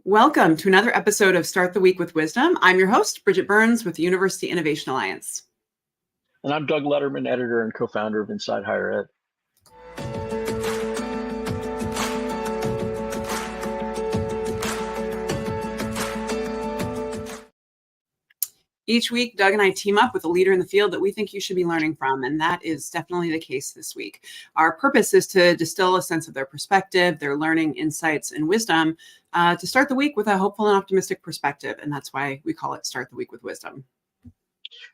Welcome to another episode of Start the Week with Wisdom. I'm your host, Bridget Burns with the University Innovation Alliance. And I'm Doug Lederman, editor and co-founder of Inside Higher Ed. Each week, Doug and I team up with a leader in the field that we think you should be learning from, and that is definitely the case this week. Our purpose is to distill a sense of their perspective, their learning, insights, and wisdom to start the week with a hopeful and optimistic perspective, and that's why we call it Start the Week with Wisdom.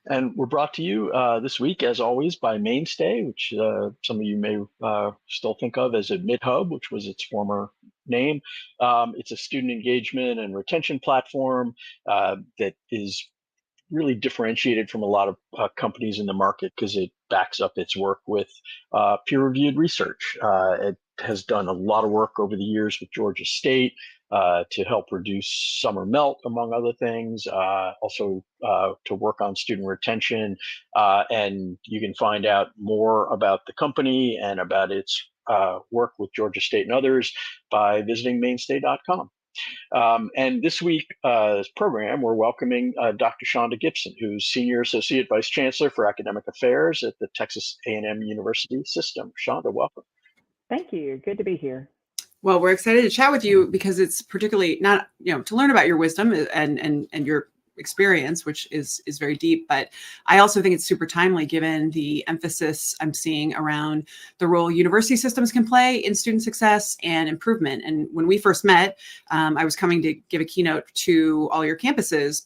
And we're brought to you this week, as always, by Mainstay, which some of you may still think of as a MidHub, which was its former name. It's a student engagement and retention platform that is really differentiated from a lot of companies in the market because it backs up its work with peer-reviewed research. It has done a lot of work over the years with Georgia State to help reduce summer melt, among other things, also to work on student retention. And you can find out more about the company and about its work with Georgia State and others by visiting mainstay.com. And this week's program, we're welcoming Dr. Shonda Gibson, who's Senior Associate Vice Chancellor for Academic Affairs at the Texas A&M University System. Shonda, welcome. Thank you. Good to be here. Well, we're excited to chat with you because it's particularly not, to learn about your wisdom and your experience, which is very deep, but I also think it's super timely given the emphasis I'm seeing around the role university systems can play in student success and improvement. And when we first met, I was coming to give a keynote to all your campuses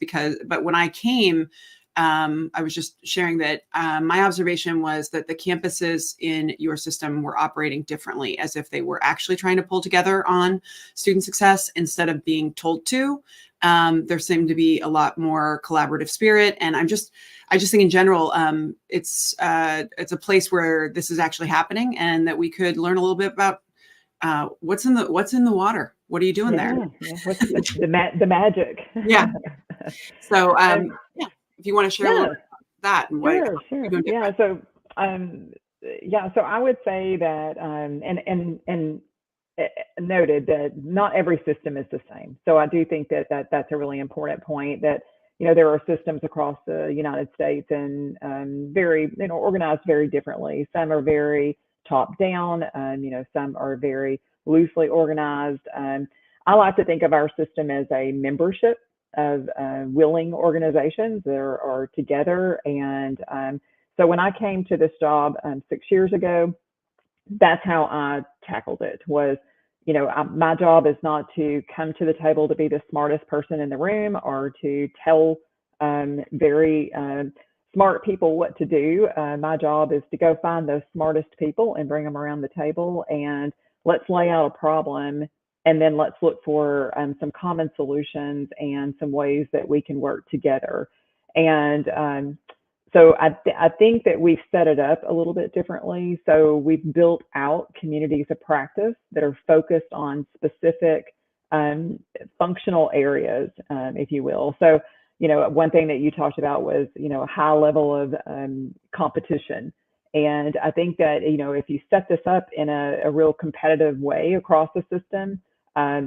but when I came, I was just sharing that my observation was that the campuses in your system were operating differently, as if they were actually trying to pull together on student success instead of being told to. There seemed to be a lot more collaborative spirit, and I just think in general, it's a place where this is actually happening, and that we could learn a little bit about what's in the water. What are you doing there? Yeah. What's the magic? Yeah. So if you want to share a little bit about that and sure. You're doing Yeah. So so I would say that and noted that not every system is the same. So I do think that's a really important point, that there are systems across the United States and very organized very differently. Some are very top down, some are very loosely organized. I like to think of our system as a membership of willing organizations that are together. And so when I came to this job 6 years ago, that's how I tackled it. Was my job is not to come to the table to be the smartest person in the room or to tell very smart people what to do. My job is to go find those smartest people and bring them around the table, and let's lay out a problem, and then let's look for some common solutions and some ways that we can work together. And so I think that we've set it up a little bit differently. So we've built out communities of practice that are focused on specific functional areas, if you will. So, one thing that you talked about was, a high level of competition. And I think that, if you set this up in a real competitive way across the system,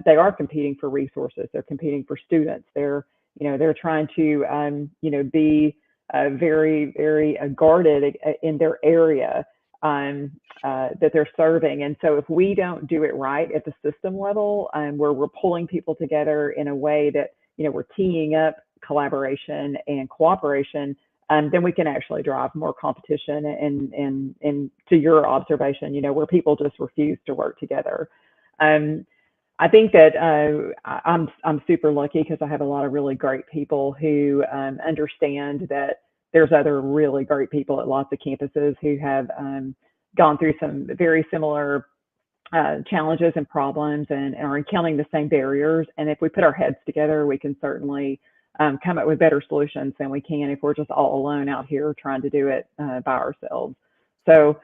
they are competing for resources. They're competing for students. They're trying to, be very, very guarded in their area that they're serving. And so if we don't do it right at the system level, where we're pulling people together in a way that, we're teeing up collaboration and cooperation, then we can actually drive more competition and to your observation, where people just refuse to work together. I think that I'm super lucky because I have a lot of really great people who understand that there's other really great people at lots of campuses who have gone through some very similar challenges and problems and are encountering the same barriers. And if we put our heads together, we can certainly come up with better solutions than we can if we're just all alone out here trying to do it by ourselves. So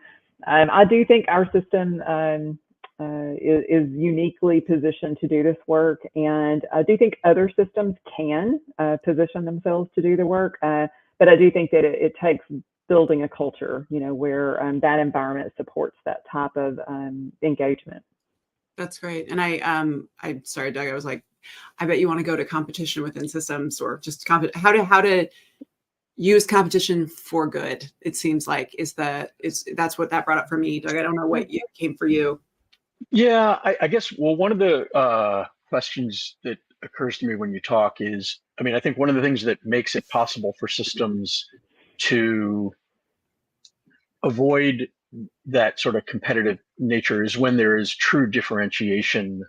I do think our system is uniquely positioned to do this work. And I do think other systems can position themselves to do the work. But I do think that it takes building a culture, where that environment supports that type of engagement. That's great. And I'm sorry, Doug, I was like I bet you want to go to competition within systems, or just how to use competition for good. It seems like that's what that brought up for me, Doug. I don't know what came for you. Yeah, I guess, well, one of the questions that occurs to me when you talk is, I mean, I think one of the things that makes it possible for systems to avoid that sort of competitive nature is when there is true differentiation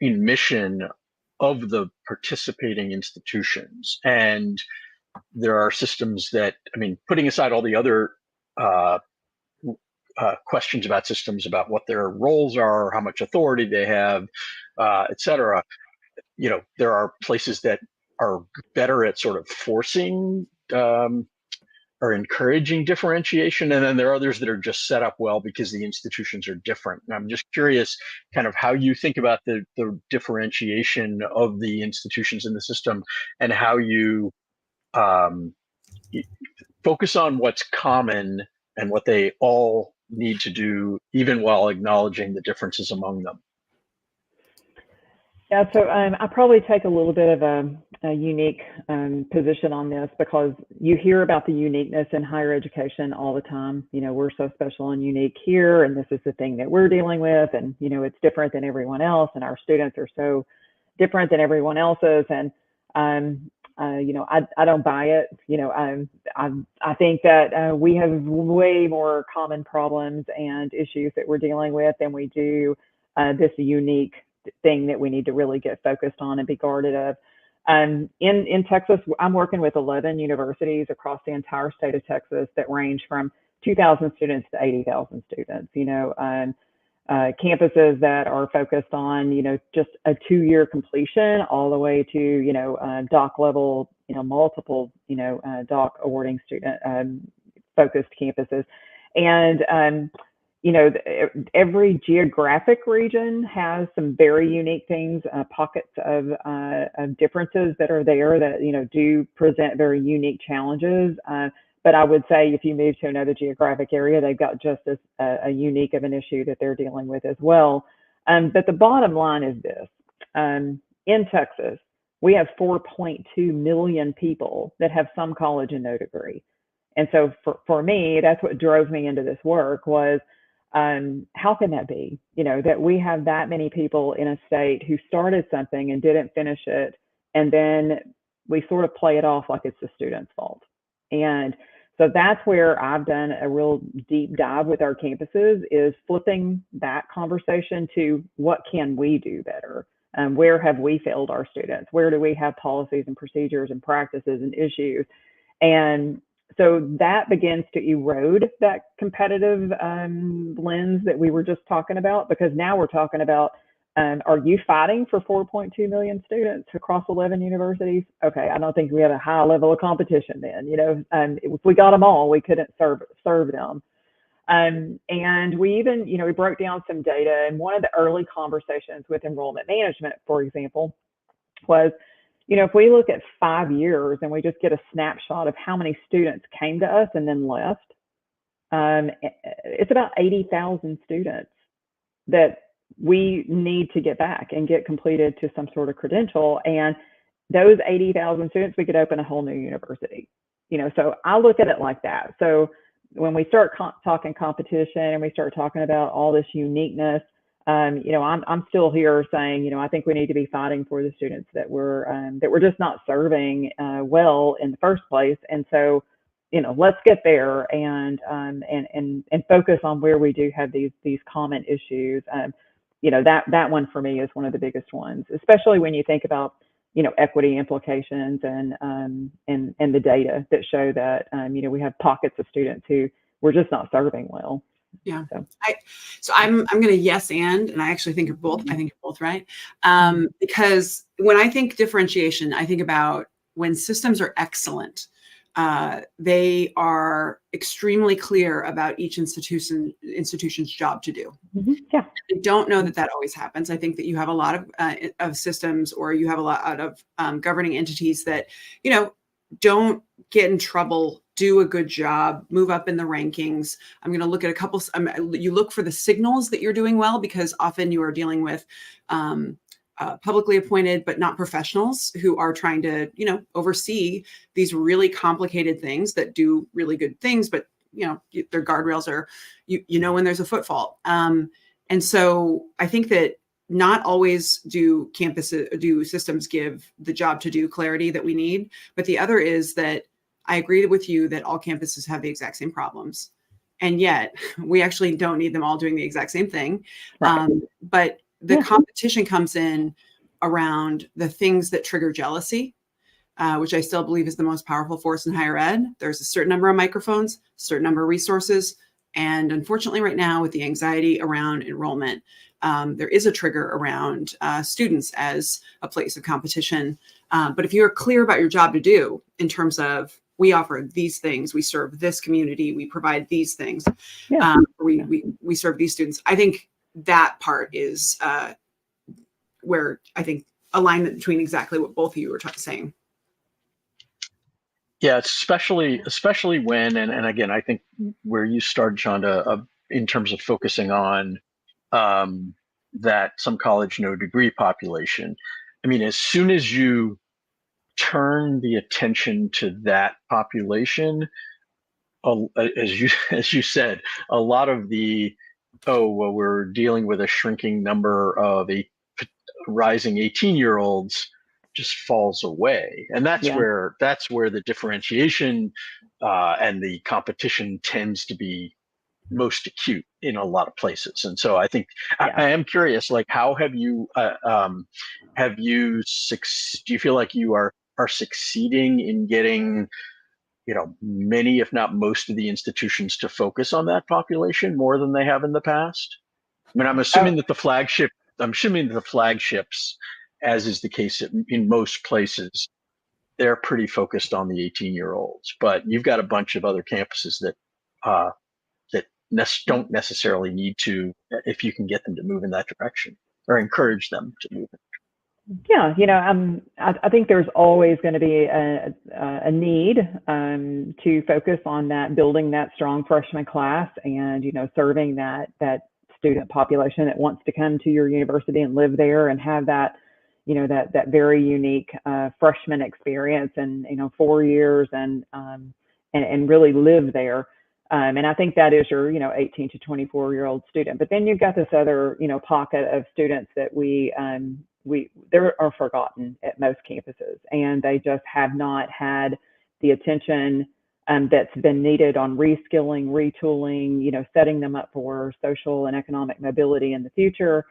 in mission of the participating institutions. And there are systems that, I mean, putting aside all the other questions about systems, about what their roles are, how much authority they have, et cetera, there are places that are better at sort of forcing or encouraging differentiation. And then there are others that are just set up well because the institutions are different. And I'm just curious kind of how you think about the differentiation of the institutions in the system, and how you focus on what's common and what they all need to do, even while acknowledging the differences among them. Yeah, so I probably take a little bit of a unique position on this, because you hear about the uniqueness in higher education all the time. We're so special and unique here, and this is the thing that we're dealing with, and it's different than everyone else, and our students are so different than everyone else's. And I don't buy it. I think that we have way more common problems and issues that we're dealing with than we do this unique thing that we need to really get focused on and be guarded of. In Texas, I'm working with 11 universities across the entire state of Texas that range from 2,000 students to 80,000 students. Campuses that are focused on just a 2-year completion, all the way to doc level, multiple doc awarding student focused campuses. And every geographic region has some very unique things, pockets of differences that are there that do present very unique challenges. But I would say if you move to another geographic area, they've got just as a unique of an issue that they're dealing with as well. But the bottom line is this: in Texas, we have 4.2 million people that have some college and no degree. And so for me, that's what drove me into this work was, how can that be? That we have that many people in a state who started something and didn't finish it, and then we sort of play it off like it's the student's fault. And so that's where I've done a real deep dive with our campuses, is flipping that conversation to what can we do better? Where have we failed our students? Where do we have policies and procedures and practices and issues? And so that begins to erode that competitive lens that we were just talking about, because now we're talking about, are you fighting for 4.2 million students across 11 universities? Okay, I don't think we have a high level of competition then. If we got them all, we couldn't serve them. And we even, we broke down some data, and one of the early conversations with enrollment management, for example, was, if we look at 5 years and we just get a snapshot of how many students came to us and then left, it's about 80,000 students that we need to get back and get completed to some sort of credential. And those 80,000 students, we could open a whole new university. So I look at it like that. So when we start talking competition and we start talking about all this uniqueness, I'm still here saying, I think we need to be fighting for the students that we're just not serving well in the first place. And so, let's get there and focus on where we do have these common issues. That one for me is one of the biggest ones, especially when you think about equity implications and the data that show that we have pockets of students who we're just not serving well. Yeah. So I'm going to yes and I actually think you're both. I think you're both right. Because when I think differentiation, I think about when systems are excellent, they are extremely clear about each institution's job to do. Yeah. I don't know that always happens. I think that you have a lot of systems, or you have a lot of governing entities that, don't get in trouble, do a good job, move up in the rankings. I'm going to look at a couple. You look for the signals that you're doing well, because often you are dealing with publicly appointed, but not professionals who are trying to, oversee these really complicated things that do really good things, but their guardrails are, when there's a foot fault. And so I think that not always do systems give the job to do clarity that we need. But the other is that I agree with you that all campuses have the exact same problems. And yet we actually don't need them all doing the exact same thing. Right. But the competition comes in around the things that trigger jealousy, which I still believe is the most powerful force in higher ed. There's a certain number of microphones, a certain number of resources. And unfortunately, right now, with the anxiety around enrollment, there is a trigger around students as a place of competition. But if you're clear about your job to do in terms of, we offer these things, we serve this community, we provide these things, we serve these students, I think that part is where I think alignment between exactly what both of you were saying. Yeah, especially when, and again, I think where you started, Shonda, in terms of focusing on that some college no degree population. I mean, as soon as you turn the attention to that population, as you said, a lot of the we're dealing with a shrinking number of rising 18-year-olds just falls away, and that's where the differentiation and the competition tends to be most acute in a lot of places. And so I think I am curious, like, how have you do you feel like you are succeeding in getting many, if not most, of the institutions to focus on that population more than they have in the past? I mean, I'm assuming that the flagships, as is the case in most places, they're pretty focused on the 18-year-olds. But you've got a bunch of other campuses that don't necessarily need to, if you can get them to move in that direction or encourage them to move. Yeah, I think there's always going to be a need to focus on that, building that strong freshman class, and serving that student population that wants to come to your university and live there and have that that very unique freshman experience and 4 years and really live there. And I think that is your 18 to 24-year-old student. But then you've got this other pocket of students that they are forgotten at most campuses, and they just have not had the attention that's been needed on reskilling, retooling, setting them up for social and economic mobility in the future,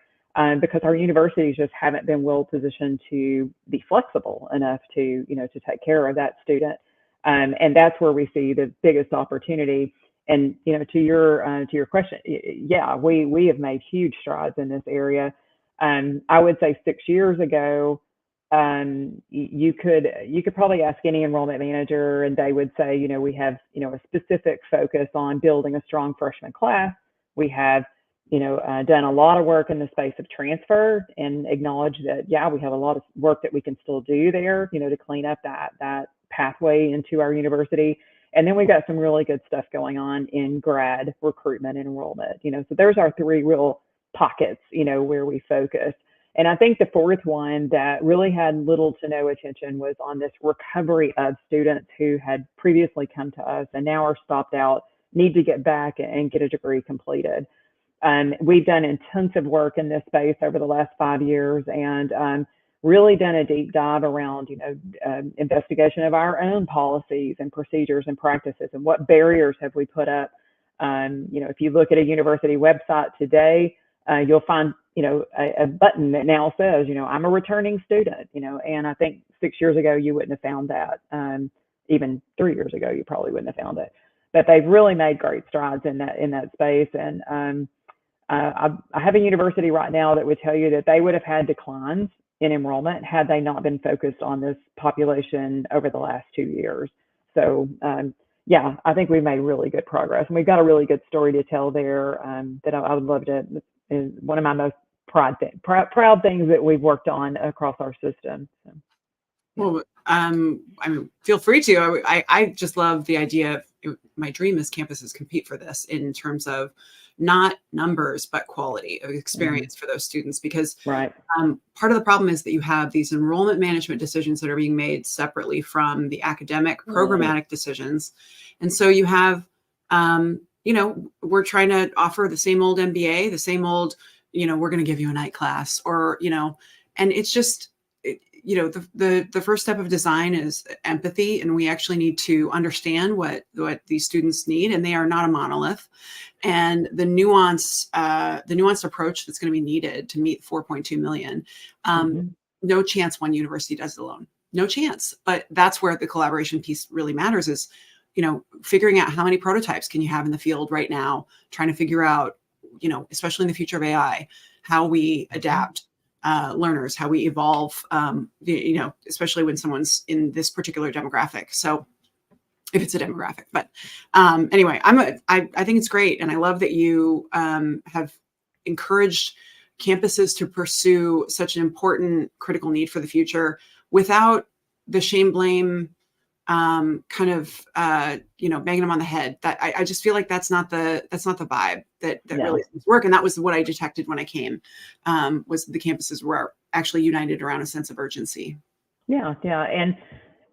because our universities just haven't been well positioned to be flexible enough to take care of that student. And that's where we see the biggest opportunity. And to your question, we have made huge strides in this area. I would say 6 years ago, you could probably ask any enrollment manager, and they would say, we have a specific focus on building a strong freshman class. We have done a lot of work in the space of transfer, and acknowledge that we have a lot of work that we can still do there, to clean up that pathway into our university. And then we've got some really good stuff going on in grad recruitment and enrollment. So there's our three real pockets, where we focus. And I think the fourth one that really had little to no attention was on this recovery of students who had previously come to us and now are stopped out, need to get back and get a degree completed. We've done intensive work in this space over the last 5 years, and really done a deep dive around, investigation of our own policies and procedures and practices, and what barriers have we put up. If you look at a university website today, you'll find, a button that now says, I'm a returning student, and I think 6 years ago, you wouldn't have found that. Even 3 years ago, you probably wouldn't have found it. But they've really made great strides in that space. And I have a university right now that would tell you that they would have had declines in enrollment had they not been focused on this population over the last 2 years. So I think we've made really good progress, and we've got a really good story to tell there that I would love to. Is one of my most proud things that we've worked on across our system. So, Well, I mean, feel free to. I just love the idea of, my dream is campuses compete for this in terms of not numbers, but quality of experience for those students. Because Right. part of the problem is that you have these enrollment management decisions that are being made separately from the academic programmatic decisions. And so you have, we're trying to offer the same old MBA, the same old, we're going to give you a night class, or, and it's just, the first step of design is empathy, and we actually need to understand what these students need, and they are not a monolith. And the nuanced approach that's going to be needed to meet 4.2 million, no chance one university does it alone, no chance. But that's where the collaboration piece really matters, is, figuring out how many prototypes can you have in the field right now, trying to figure out, especially in the future of AI, how we adapt learners, how we evolve, especially when someone's in this particular demographic. So if it's a demographic, but anyway, I think it's great. And I love that you have encouraged campuses to pursue such an important critical need for the future without the shame, blame, banging them on the head. That I just feel like that's not the vibe that really seems to work. And that was what I detected when I came, was the campuses were actually united around a sense of urgency. Yeah. And,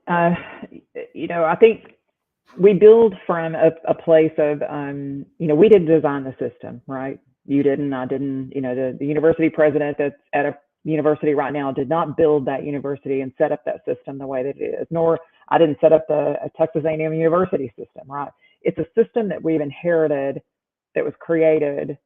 I think we build from a place of, we didn't design the system, right? You didn't, I didn't, the university president that's at a university right now did not build that university and set up that system the way that it is, nor I didn't set up the Texas A&M University System, right? It's a system that we've inherited, that was created,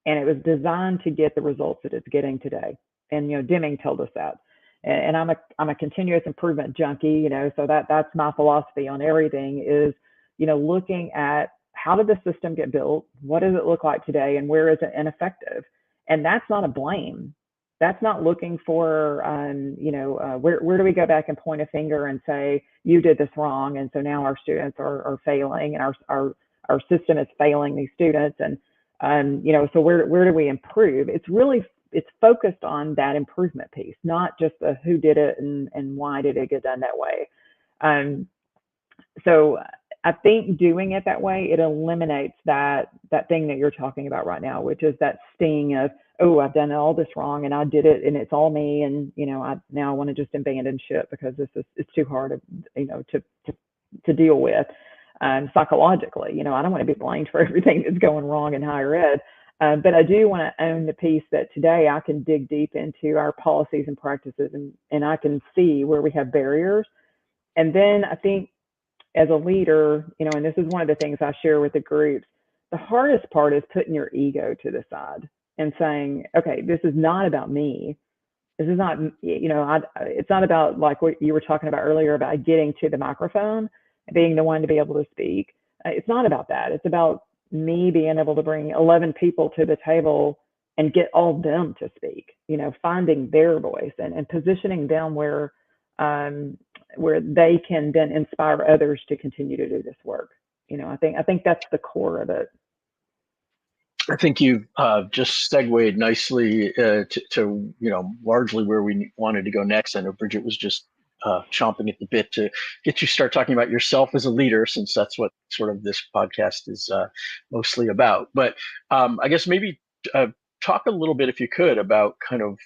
and it was designed to get the results that it's getting today. And, Deming told us that. And I'm a continuous improvement junkie, so that's my philosophy on everything is, looking at how did the system get built? What does it look like today? And where is it ineffective? And that's not a blame. That's not looking for, where do we go back and point a finger and say, you did this wrong, and so now our students are failing, and our system is failing these students, and so where do we improve? It's focused on that improvement piece, not just the who did it and why did it get done that way. So I think doing it that way, it eliminates that thing that you're talking about right now, which is that sting of, oh, I've done all this wrong and I did it and it's all me, and I want to just abandon ship because it's too hard to deal with psychologically. I don't want to be blamed for everything that's going wrong in higher ed, but I do want to own the piece that today I can dig deep into our policies and practices, and I can see where we have barriers. And then I think as a leader, and this is one of the things I share with the groups, the hardest part is putting your ego to the side and saying, okay, this is not about me. This is not, it's not about like what you were talking about earlier about getting to the microphone and being the one to be able to speak. It's not about that. It's about me being able to bring 11 people to the table and get all of them to speak, finding their voice and positioning them where they can then inspire others to continue to do this work. I think that's the core of it. I think you've just segued nicely to largely where we wanted to go next. I know Bridget was just chomping at the bit to get you start talking about yourself as a leader, since that's what sort of this podcast is mostly about. But I guess maybe talk a little bit, if you could, about kind of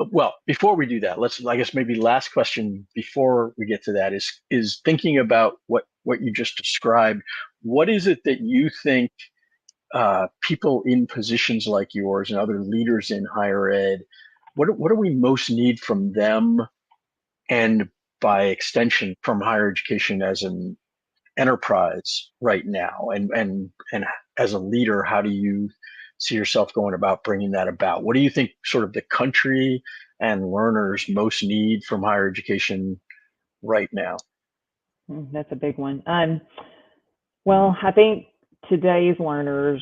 well, before we do that, I guess maybe last question before we get to that is thinking about what you just described. What is it that you think people in positions like yours and other leaders in higher ed, what do we most need from them, and by extension from higher education as an enterprise right now? And as a leader, how do you see yourself going about bringing that about? What do you think sort of the country and learners most need from higher education right now? That's a big one. Well, I think today's learners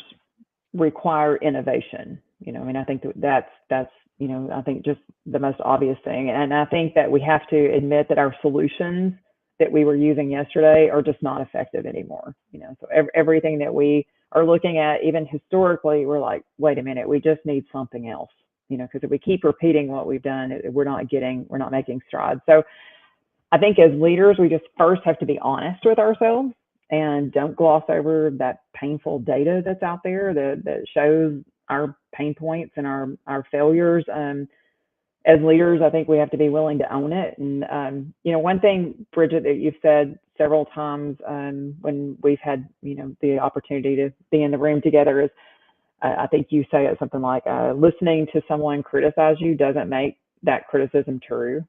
require innovation. I think that's I think just the most obvious thing. And I think that we have to admit that our solutions that we were using yesterday are just not effective anymore. So everything that we are looking at, even historically, we're like, wait a minute, we just need something else. Because if we keep repeating what we've done, we're not making strides. So I think as leaders, we just first have to be honest with ourselves and don't gloss over that painful data that's out there that shows our pain points and our failures. As leaders, I think we have to be willing to own it. And, one thing, Bridget, that you've said several times when we've had, the opportunity to be in the room together is, I think you say it something like, listening to someone criticize you doesn't make that criticism true,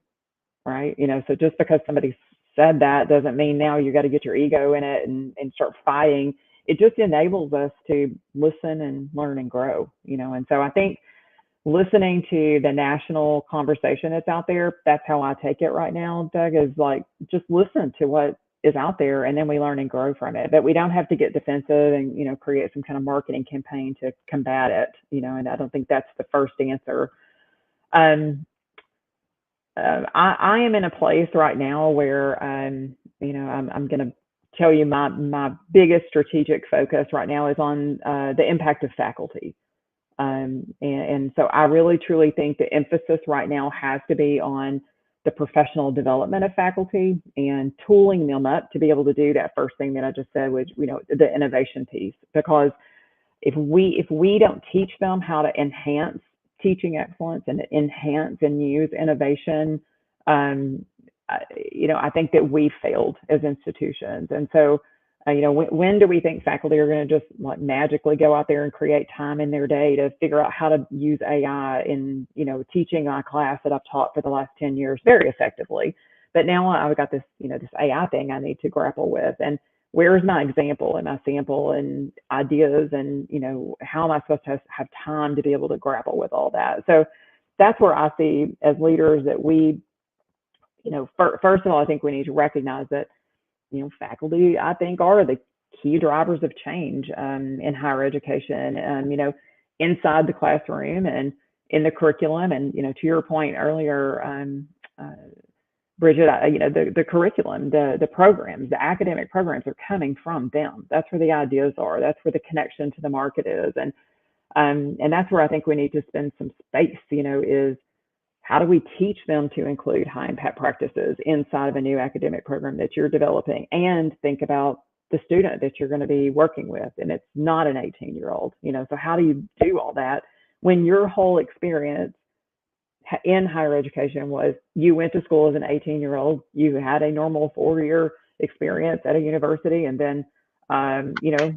right? So just because somebody said that doesn't mean now you got to get your ego in it and start fighting. It just enables us to listen and learn and grow, and so I think listening to the national conversation that's out there, that's how I take it right now, Doug, is like, just listen to what is out there and then we learn and grow from it. But we don't have to get defensive and, create some kind of marketing campaign to combat it, and I don't think that's the first answer. I am in a place right now where, I'm going to tell you my biggest strategic focus right now is on the impact of faculty. And so I really, truly think the emphasis right now has to be on the professional development of faculty and tooling them up to be able to do that first thing that I just said, which, the innovation piece. Because if we don't teach them how to enhance teaching excellence and enhance and use innovation, I think that we failed as institutions. And so, when do we think faculty are going to just like magically go out there and create time in their day to figure out how to use AI in, teaching my class that I've taught for the last 10 years very effectively? But now I've got this, this AI thing I need to grapple with. And where's my example and my sample and ideas and, how am I supposed to have time to be able to grapple with all that? So that's where I see as leaders that we, first of all, I think we need to recognize that, faculty, I think, are the key drivers of change in higher education, inside the classroom and in the curriculum. And, to your point earlier, Bridget, the curriculum, the programs, the academic programs are coming from them. That's where the ideas are. That's where the connection to the market is. And that's where I think we need to spend some space, is how do we teach them to include high impact practices inside of a new academic program that you're developing, and think about the student that you're going to be working with. And it's not an 18-year-old, so how do you do all that when your whole experience in higher education was you went to school as an 18-year-old, you had a normal 4-year experience at a university, and then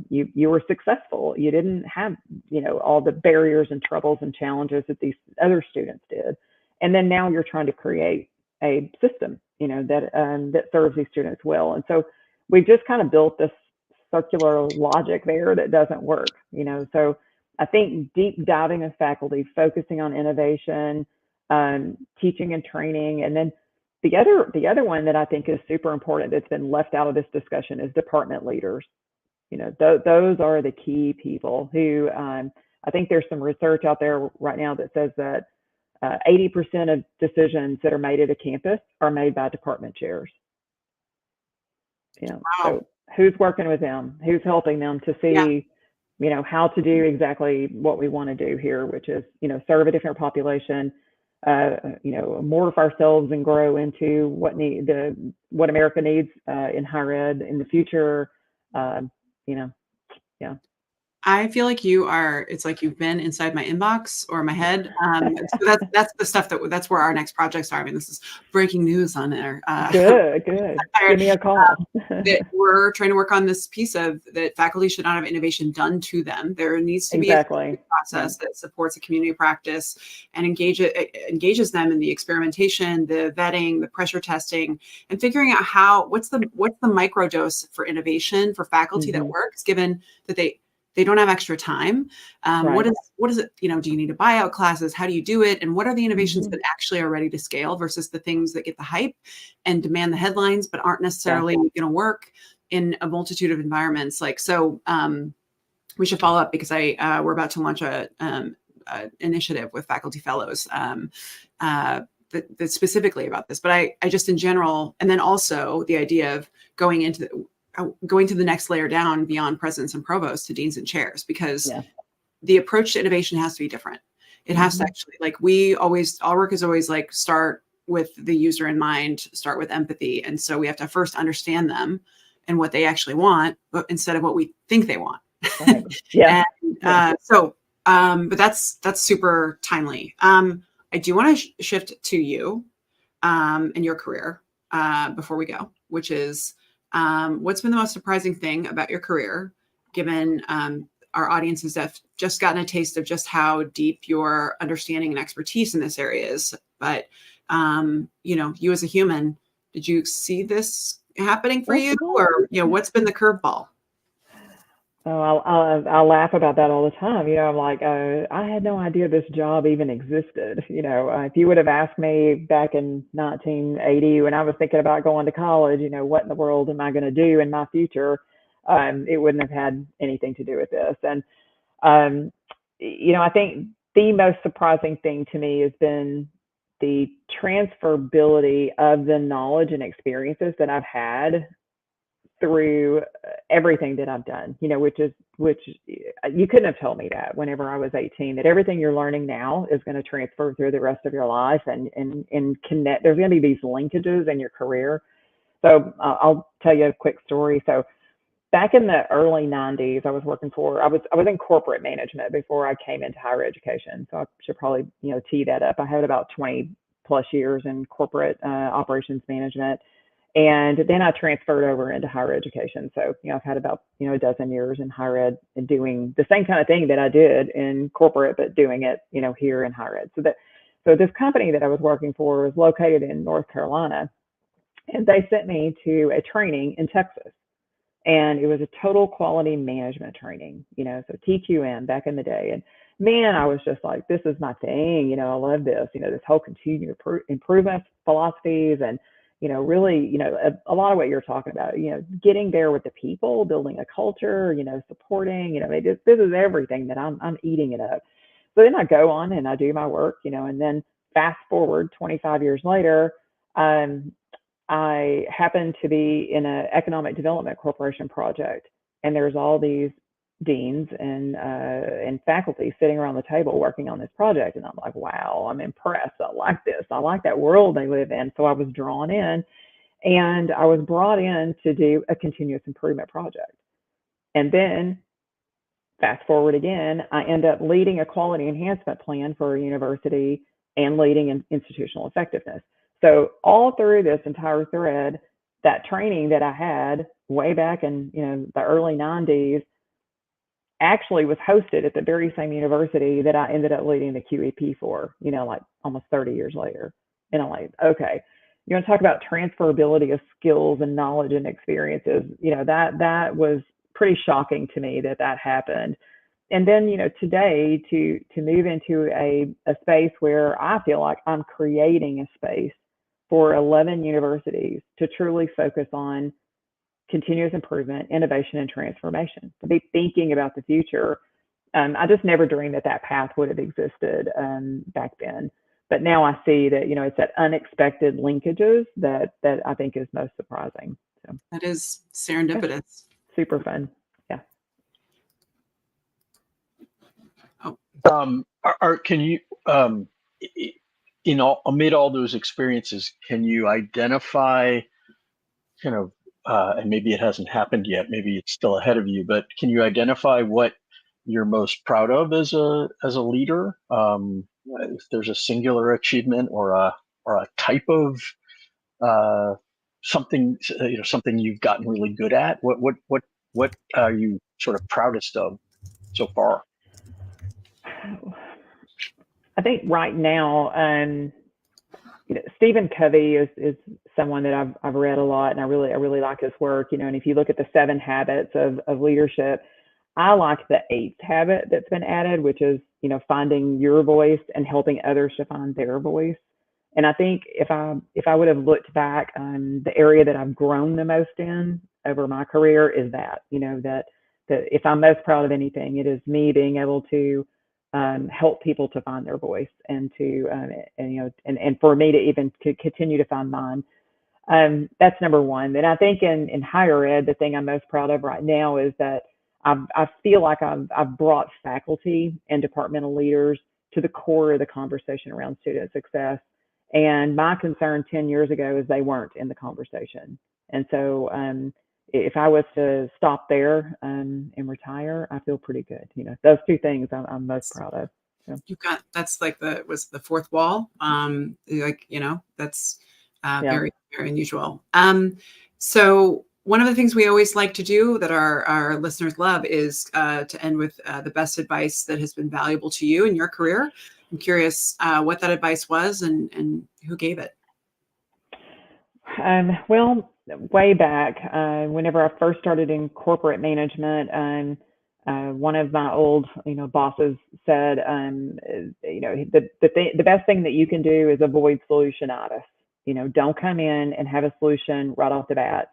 you were successful. You didn't have, all the barriers and troubles and challenges that these other students did. And then now you're trying to create a system, that serves these students well. And so we've just kind of built this circular logic there that doesn't work, So I think deep diving of faculty, focusing on innovation, teaching and training, and then the other one that I think is super important that's been left out of this discussion is department leaders. Those are the key people who, I think there's some research out there right now that says that 80% of decisions that are made at a campus are made by department chairs. Wow. So who's working with them? Who's helping them to see, how to do exactly what we want to do here, which is, serve a different population, morph ourselves and grow into what America needs in higher ed in the future. Yeah. I feel like it's like you've been inside my inbox or my head. So that's the stuff that's where our next projects are. I mean, this is breaking news on there. Good. Give me a call. That we're trying to work on this piece of that faculty should not have innovation done to them. There needs to be a process that supports a community practice and engages them in the experimentation, the vetting, the pressure testing, and figuring out what's the microdose for innovation for faculty that works, given that they don't have extra time. What is it, do you need to buy out classes? How do you do it? And what are the innovations that actually are ready to scale versus the things that get the hype and demand the headlines, but aren't necessarily going to work in a multitude of environments? We should follow up because we're about to launch a initiative with faculty fellows that's specifically about this, but I just in general, and then also the idea of going to the next layer down beyond presidents and provosts to deans and chairs, because the approach to innovation has to be different. It has to actually, our work is always start with the user in mind, start with empathy. And so we have to first understand them, and what they actually want, but instead of what we think they want. Right. Yeah. And but that's super timely. I do want to shift to you and your career before we go, which is what's been the most surprising thing about your career, given our audiences have just gotten a taste of just how deep your understanding and expertise in this area is. But, you as a human, did you see this happening for you, or, what's been the curveball? Oh, I'll laugh about that all the time. I'm like, I had no idea this job even existed. If you would have asked me back in 1980 when I was thinking about going to college, what in the world am I going to do in my future? It wouldn't have had anything to do with this. And, I think the most surprising thing to me has been the transferability of the knowledge and experiences that I've had through everything that I've done, which you couldn't have told me that whenever I was 18, that everything you're learning now is going to transfer through the rest of your life and connect. There's going to be these linkages in your career. So I'll tell you a quick story. So back in the early 90s, I was in corporate management before I came into higher education. So I should probably, tee that up. I had about 20 plus years in corporate operations management. And then I transferred over into higher education. So, I've had about, a dozen years in higher ed and doing the same kind of thing that I did in corporate, but doing it, here in higher ed. So this company that I was working for was located in North Carolina, and they sent me to a training in Texas. And it was a total quality management training, so TQM back in the day. And man, I was just like, this is my thing. I love this, this whole continued improvement philosophies and, really, a lot of what you're talking about, getting there with the people, building a culture, supporting, this is everything that I'm eating it up. So then I go on and I do my work, and then fast forward 25 years later, I happen to be in an economic development corporation project, and there's all these deans and faculty sitting around the table working on this project. And I'm like, wow, I'm impressed. I like this. I like that world they live in. So I was drawn in, and I was brought in to do a continuous improvement project. And then fast forward again, I end up leading a quality enhancement plan for a university and leading institutional effectiveness. So all through this entire thread, that training that I had way back in the early 90s actually was hosted at the very same university that I ended up leading the QEP for, like almost 30 years later. And I'm like, okay, you want to talk about transferability of skills and knowledge and experiences, that was pretty shocking to me that happened. And then, today to move into a space where I feel like I'm creating a space for 11 universities to truly focus on continuous improvement, innovation, and transformation, to be thinking about the future. I just never dreamed that path would have existed back then. But now I see that, it's that unexpected linkages that I think is most surprising. So that is serendipitous. Super fun. Yeah. Can you, amid all those experiences, can you identify kind of, and maybe it hasn't happened yet, maybe it's still ahead of you, but can you identify what you're most proud of as a leader? If there's a singular achievement or a type of something, something you've gotten really good at, what are you sort of proudest of so far? I think right now, Stephen Covey is someone that I've read a lot, and I really like his work. And if you look at the 7 habits of leadership, I like the 8th habit that's been added, which is finding your voice and helping others to find their voice. And I think if I would have looked back, the area that I've grown the most in over my career is that if I'm most proud of anything, it is me being able to help people to find their voice and to and for me to even to continue to find mine. That's number one. And I think in higher ed, the thing I'm most proud of right now is that I feel like I've brought faculty and departmental leaders to the core of the conversation around student success. And my concern 10 years ago is they weren't in the conversation. And so if I was to stop there and retire, I feel pretty good. Those two things I'm most proud of. So. You've got, that's like the fourth wall. That's very, very unusual. So one of the things we always like to do that our listeners love is to end with the best advice that has been valuable to you in your career. I'm curious what that advice was and who gave it. Well, way back, whenever I first started in corporate management, one of my old, bosses said, the best thing that you can do is avoid solutionitis. Don't come in and have a solution right off the bat.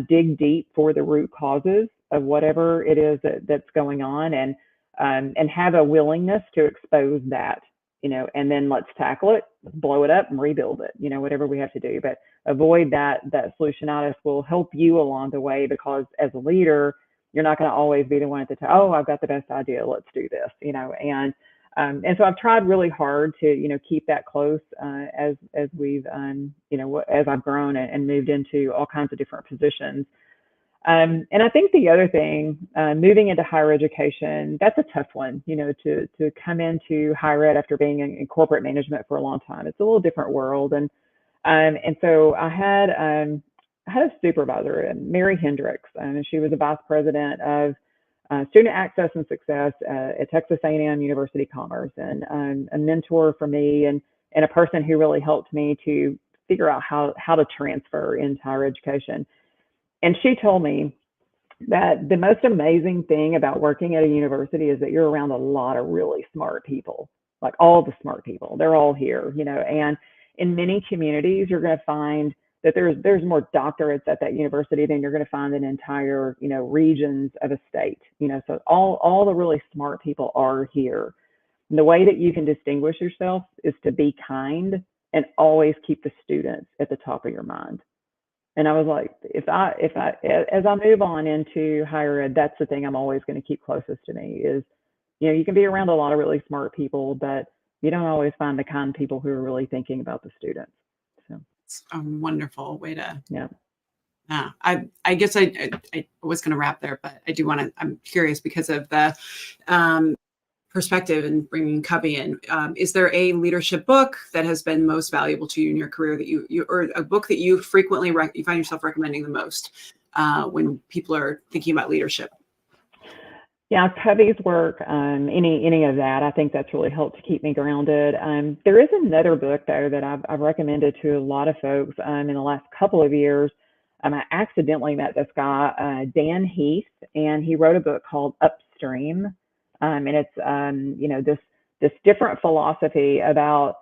Dig deep for the root causes of whatever it is that's going on, and have a willingness to expose that, and then let's tackle it, blow it up and rebuild it, whatever we have to do. But avoid that solutionitis will help you along the way, because as a leader, you're not going to always be the one at the top. Oh, I've got the best idea. Let's do this, and so I've tried really hard to, keep that close as we've, as I've grown and moved into all kinds of different positions. And I think the other thing, moving into higher education, that's a tough one, to come into higher ed after being in corporate management for a long time. It's a little different world. And so I had a supervisor, Mary Hendricks, and she was a vice president of student access and success at Texas A&M University Commerce, and a mentor for me, and a person who really helped me to figure out how to transfer into higher education. And she told me that the most amazing thing about working at a university is that you're around a lot of really smart people, like all the smart people. They're all here, and in many communities, you're going to find that there's more doctorates at that university than you're going to find in entire, regions of a state, so all the really smart people are here. And the way that you can distinguish yourself is to be kind and always keep the students at the top of your mind. And I was like, as I move on into higher ed, that's the thing I'm always going to keep closest to me is, you can be around a lot of really smart people, but you don't always find the kind of people who are really thinking about the students. So it's a wonderful way to. Yeah. I guess I was going to wrap there, but I do want to. I'm curious because of the perspective and bringing Covey in. Is there a leadership book that has been most valuable to you in your career that you or a book that you frequently you find yourself recommending the most when people are thinking about leadership? Yeah, Covey's work, any of that, I think that's really helped to keep me grounded. There is another book though that I've recommended to a lot of folks in the last couple of years. I accidentally met this guy, Dan Heath, and he wrote a book called Upstream. And it's, this different philosophy about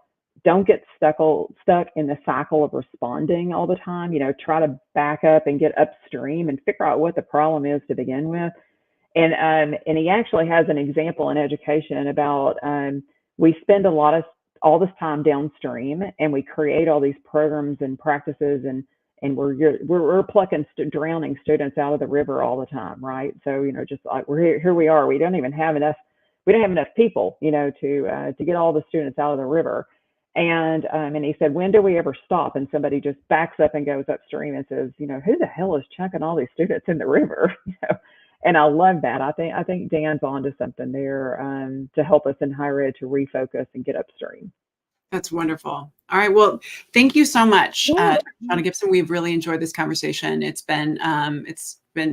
don't get stuck in the cycle of responding all the time, try to back up and get upstream and figure out what the problem is to begin with. And he actually has an example in education about, we spend all this time downstream, and we create all these programs and practices, and we're plucking drowning students out of the river all the time, right? So just like here we are, we don't have enough people, to get all the students out of the river. And he said, when do we ever stop? And somebody just backs up and goes upstream and says, who the hell is chucking all these students in the river? And I love that. I think Dan's onto something there to help us in higher ed to refocus and get upstream. That's wonderful. All right. Well, thank you so much, Shonda Gibson. We've really enjoyed this conversation. It's been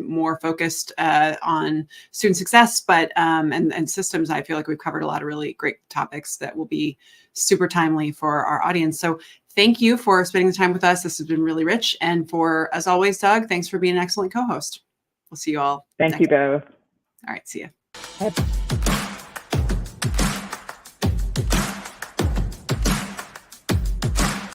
more focused on student success, but and systems. I feel like we've covered a lot of really great topics that will be super timely for our audience. So thank you for spending the time with us. This has been really rich. And as always, Doug, thanks for being an excellent co-host. We'll see you all. Thank you both. All right. See you.